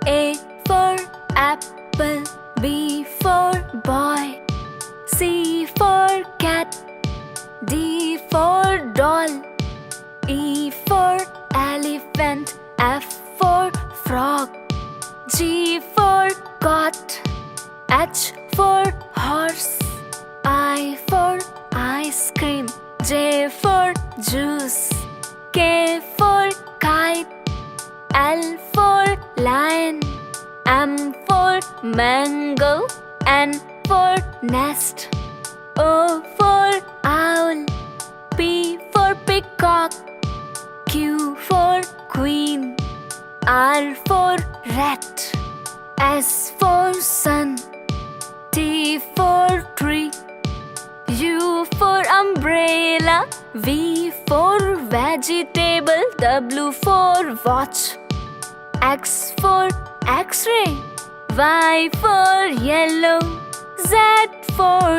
A for apple, B for boy, C for cat, D for doll, E for elephant, F for frog, G for goat, H for horse, I for ice cream, J for juice, K for kite, L for lion, M for mango, N for nest, O for owl, P for peacock, Q for queen, R for rat, S for sun, T for tree, U for umbrella, V for vegetable, W for watch, X for X-ray, Y for yellow, Z for